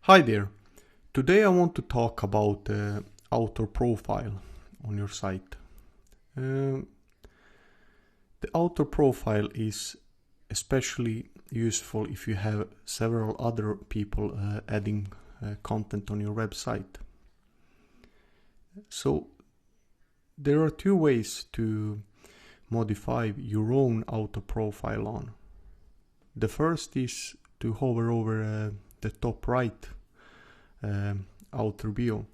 Hi there. Today I want to talk about the author profile on your site. The author profile is especially useful if you have several other people adding content on your website. So there are two ways to modify your own author profile on. The first is to hover over the top right author bio,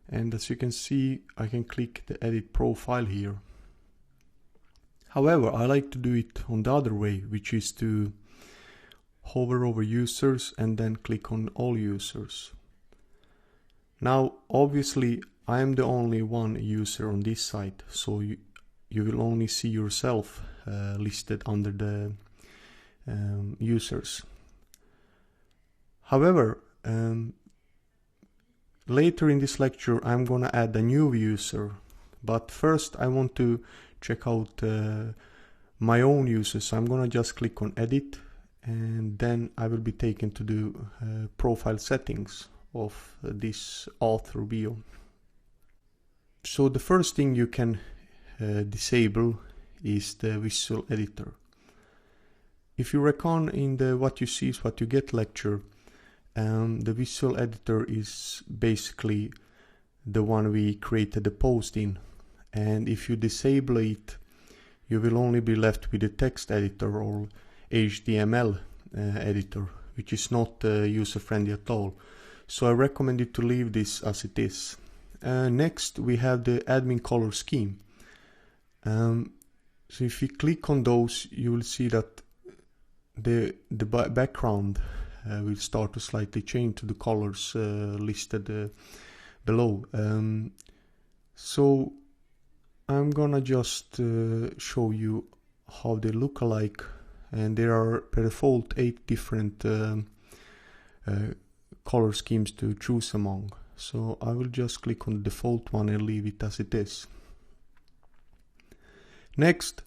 and as you can see I can click the edit profile here. However, I like to do it on the other way, which is to hover over users and then click on all users. Now obviously I am the only one user on this site, so you will only see yourself listed under the users. However, later in this lecture I'm gonna add a new user, but first I want to check out my own users. So I'm gonna just click on edit, and then I will be taken to the profile settings of this author bio. So the first thing you can disable is the visual editor. If you reckon in the what you see is what you get lecture, the visual editor is basically the one we created the post in, and if you disable it you will only be left with the text editor or HTML editor, which is not user friendly at all. So I recommend you to leave this as it is. Next we have the admin color scheme. So if you click on those, you will see that the background will start to slightly change to the colors listed below. So I'm gonna just show you how they look alike, and there are per default 8 different color schemes to choose among. So I will just click on the default one and leave it as it is. Next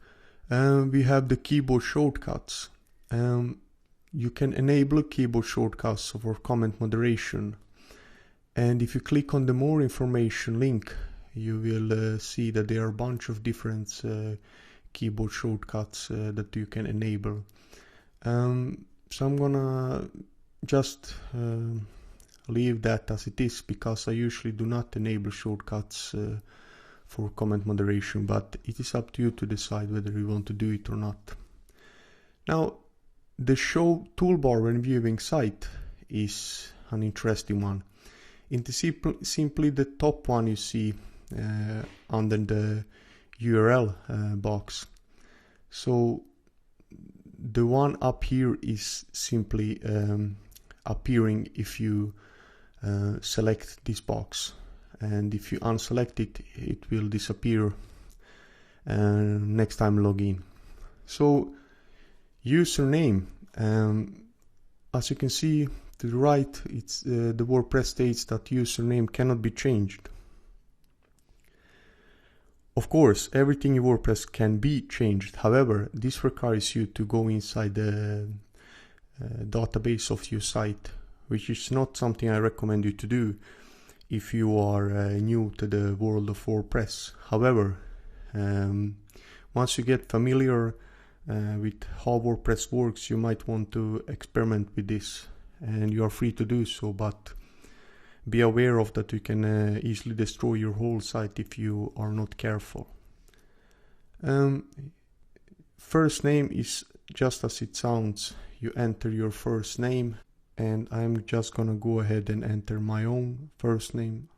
we have the keyboard shortcuts. You can enable keyboard shortcuts for comment moderation, and if you click on the more information link you will see that there are a bunch of different keyboard shortcuts that you can enable. So I'm gonna just leave that as it is, because I usually do not enable shortcuts for comment moderation, but it is up to you to decide whether you want to do it or not. Now the show toolbar when viewing site is an interesting one. It is simply the top one you see under the URL box. So the one up here is simply appearing if you select this box, and if you unselect it, it will disappear next time you log in. So username, as you can see to the right, it's the WordPress states that username cannot be changed. Of course, everything in WordPress can be changed. However, this requires you to go inside the database of your site, which is not something I recommend you to do if you are new to the world of WordPress. However, once you get familiar with how WordPress works, you might want to experiment with this, and you are free to do so, but be aware of that you can easily destroy your whole site if you are not careful. First name is just as it sounds. You enter your first name, and I'm just gonna go ahead and enter my own first name,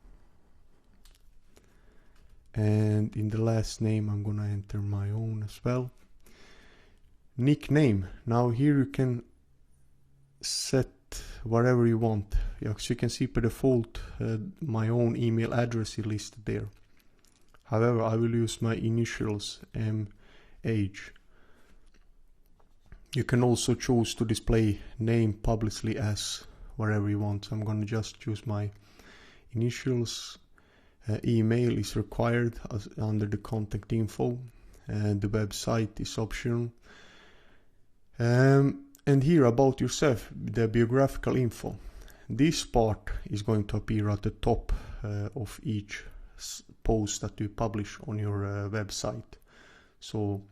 and in the last name I'm gonna enter my own as well. Nickname. Now here you can set whatever you want. As you can see, per default my own email address is listed there. However, I will use my initials, MH. You can also choose to display name publicly as whatever you want. So I'm going to just choose my initials. Email is required under the contact info, and the website is optional. And here about yourself, the biographical info. this part is going to appear at the top of each post that you publish on your website. So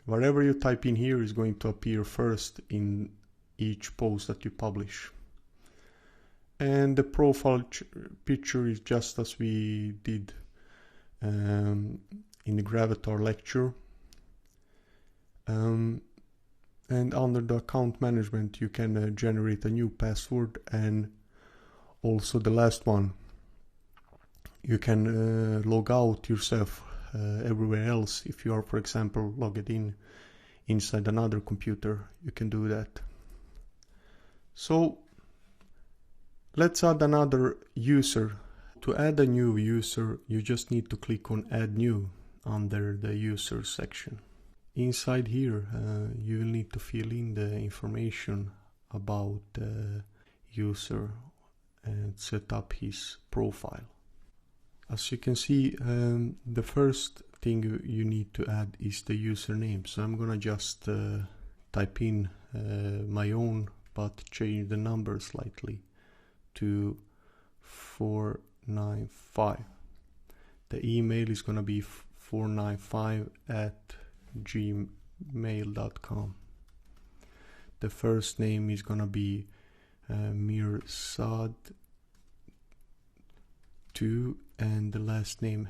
whatever you type in here is going to appear first in each post that you publish. And the profile picture is just as we did in the Gravatar lecture. And under the account management you can generate a new password, and also the last one, you can log out yourself everywhere else. If you are, for example, logged in inside another computer, you can do that. So let's add another user. To add a new user, you just need to click on Add New under the Users section. Inside here, you will need to fill in the information about the user and set up his profile. As you can see, the first thing you need to add is the username. So I'm gonna just type in my own, but change the number slightly to 495. The email is gonna be 495@gmail.com. The first name is gonna be Mirsad2, and the last name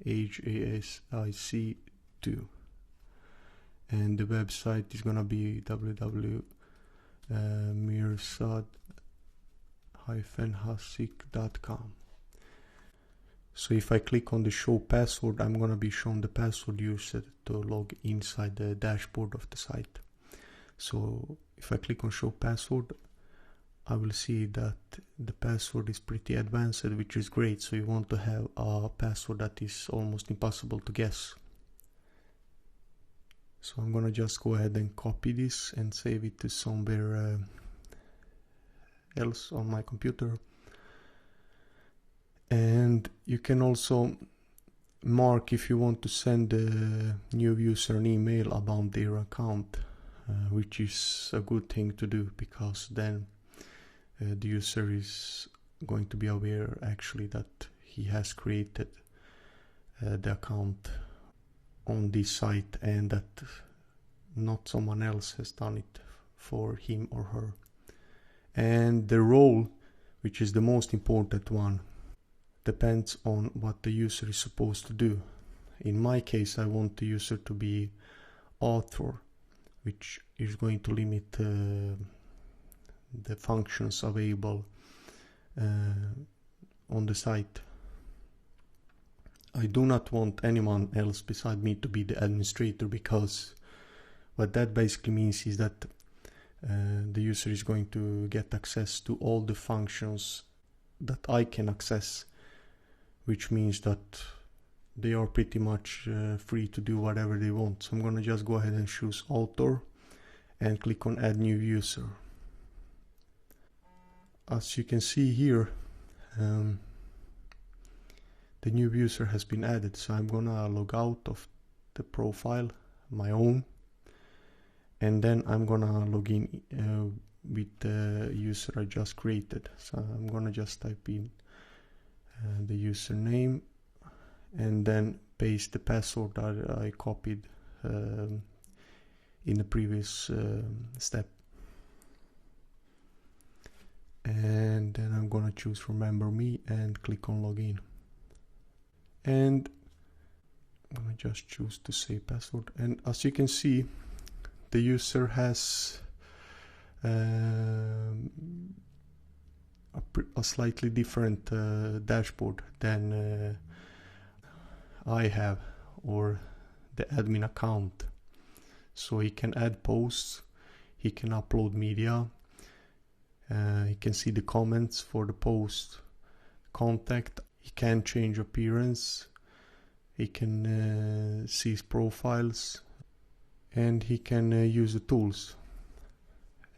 HASIC2. And the website is gonna be www.mirsad-hasic.com. So if I click on the show password, I'm gonna be shown the password used to log inside the dashboard of the site. So if I click on show password, I will see that the password is pretty advanced, which is great. So you want to have a password that is almost impossible to guess. So I'm gonna just go ahead and copy this and save it to somewhere else on my computer. And you can also mark if you want to send a new user an email about their account, which is a good thing to do, because then the user is going to be aware actually that he has created the account on this site, and that not someone else has done it for him or her. And the role, which is the most important one, depends on what the user is supposed to do. In my case, I want the user to be author, which is going to limit the functions available on the site. I do not want anyone else beside me to be the administrator, because what that basically means is that the user is going to get access to all the functions that I can access, which means that they are pretty much free to do whatever they want. So I'm gonna just go ahead and choose author and click on add new user. As you can see here, the new user has been added. So I'm gonna log out of the profile, my own, and then I'm gonna log in with the user I just created. So I'm gonna just type in the username and then paste the password that I copied in the previous step. And then I'm gonna choose remember me and click on login. And I'm gonna just choose to save password. And as you can see, the user has a slightly different dashboard than I have, or the admin account. So he can add posts, he can upload media, he can see the comments for the post, contact, he can change appearance, he can see his profiles, and he can use the tools.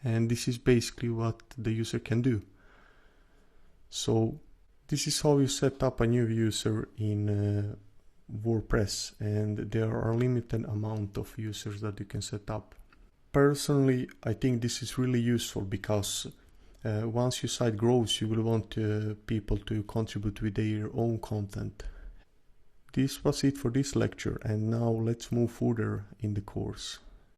And this is basically what the user can do. So this is how you set up a new user in WordPress, and there are a limited amount of users that you can set up. Personally, I think this is really useful because Once your site grows, you will want people to contribute with their own content. This was it for this lecture, and now let's move further in the course.